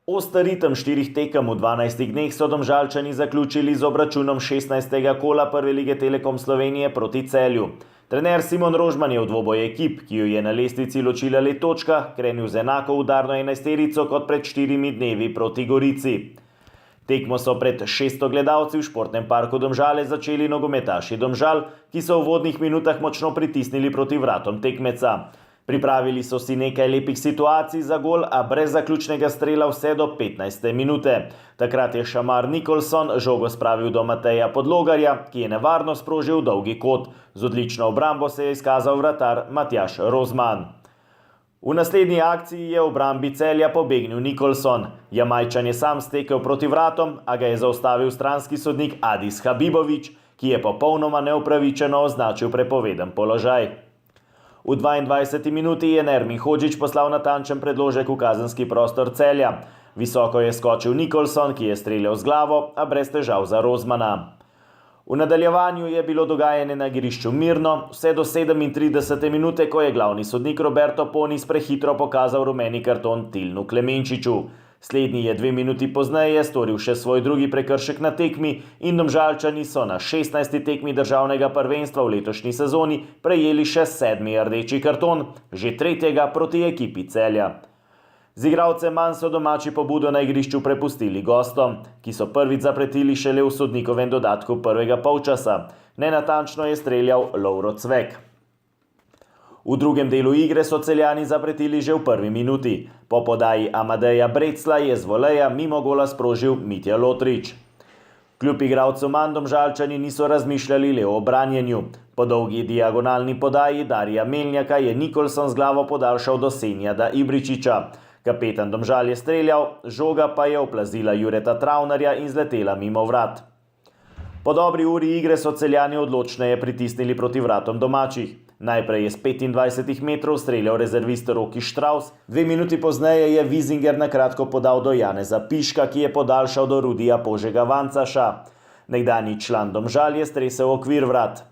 Oster ritem 4 tekem v 12 dneh so Domžalčani zaključili z obračunom 16. kola Prve lige Telekom Slovenije proti Celju. Trener Simon Rožman je v dvoboj ekip, ki jo je na lestvici ločila le točka, krenil z enako udarno enajsterico kot pred 4 dnevi proti Gorici. Tekmo so pred 600 gledalci v športnem parku Domžale začeli nogometaši Domžal, ki so v uvodnih minutah močno pritisnili proti vratom tekmeca. Pripravili so si nekaj lepih situacij za gol, a brez zaključnega strela vse do 15. minute. Takrat je šamar Nikolson žogo spravil do Mateja Podlogarja, ki je nevarno sprožil dolgi kot. Z odlično obrambo se je izkazal vratar Matjaž Rozman. V naslednji akciji je v obrambi Celja pobegnil Nikolson. Jamajčan je sam stekel proti vratom, a ga je zaustavil stranski sodnik Adis Habibović, ki je popolnoma neupravičeno označil prepoveden položaj. V 22. minuti je Nermin Hodžić poslal natančen predložek v kazenski prostor Celja. Visoko je skočil Nikolson, ki je streljal z glavo, a brez težav za Rozmana. V nadaljevanju je bilo dogajanje na igrišču mirno, vse do 37. minute, ko je glavni sodnik Roberto Ponis prehitro pokazal rumeni karton Tilnu Klemenčiču. Slednji je 2 minuti pozneje storil še svoj drugi prekršek na tekmi in Domžalčani so na 16. tekmi državnega prvenstva v letošnji sezoni prejeli še 7. rdeči karton, že 3. proti ekipi Celja. Z igralcem manj so domači pobudo na igrišču prepustili gostom, ki so prvič zapretili šele v sodnikovem dodatku prvega polčasa. Nenatančno je streljal Lovro Cvek. V drugem delu igre so Celjani zapretili že v prvi minuti. Po podaji Amadeja Brecla je z voleja mimo gola sprožil Mitja Lotrič. Kljub igralcu manj Domžalčani niso razmišljali le o branjenju. Po dolgi diagonalni podaji Darija Melnjaka je Nikolson z glavo podaljšal do Senjada Ibričiča. Kapetan Domžal je streljal, žoga pa je oplazila Jureta Travnarja in zletela mimo vrat. Po dobri uri igre so Celjani odločneje pritisnili proti vratom domačih. Najprej je z 25 metrov streljal rezervist Roki Štraus, 2 minuti pozneje je Vizinger na kratko podal do Janeza Piška, ki je podaljšal do Rudija Požega Vancaša. Nekdanji član Domžal je stresel okvir vrat.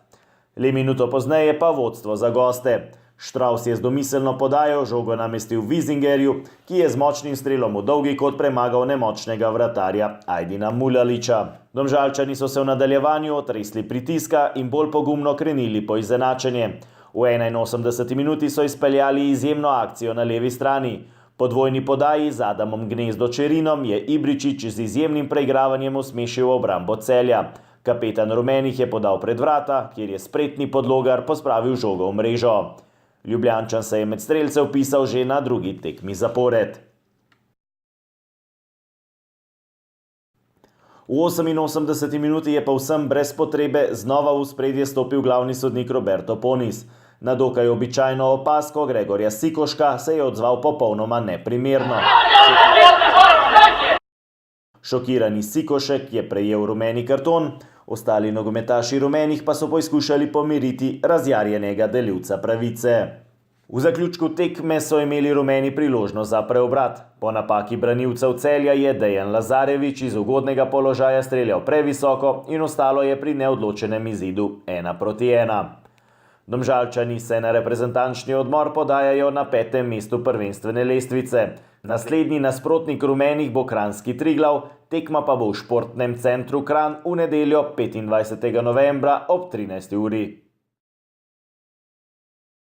Le minuto pozneje pa vodstvo za goste. Štraus je z domiselno podajo žogo namestil Vizingerju, ki je z močnim strelom v dolgi kot premagal nemočnega vratarja Ajdina Mulaliča. Domžalčani so se v nadaljevanju otresli pritiska in bolj pogumno krenili po izenačenje. V 81. minuti so izpeljali izjemno akcijo na levi strani. Po dvojni podaji z Adamom Gnezdo-Čerinom je Ibričič z izjemnim preigravanjem usmešil obrambo Celja. Kapetan rumenih je podal pred vrata, kjer je spretni Podlogar pospravil žogo v mrežo. Ljubljančan se je med strelce vpisal že na drugi tekmi zapored. V 88. minuti je povsem brez potrebe znova v ospredje stopil glavni sodnik Roberto Ponis. Na dokaj običajno opazko Gregorja Sikoška se je odzval popolnoma neprimerno. Šokirani Sikošek je prejel rumeni karton, ostali nogometaši rumenih pa so poskušali pomiriti razjarjenega delivca pravice. V zaključku tekme so imeli rumeni priložnost za preobrat. Po napaki branilcev Celja je Dejan Lazarević iz ugodnega položaja streljal previsoko in ostalo je pri neodločenem izidu 1:1. Domžalčani se na reprezentančni odmor podajajo na 5. mestu prvenstvene lestvice. Naslednji nasprotnik rumenih bo kranjski Triglav, tekma pa bo v športnem centru Kranj v nedeljo 25. novembra ob 13. uri.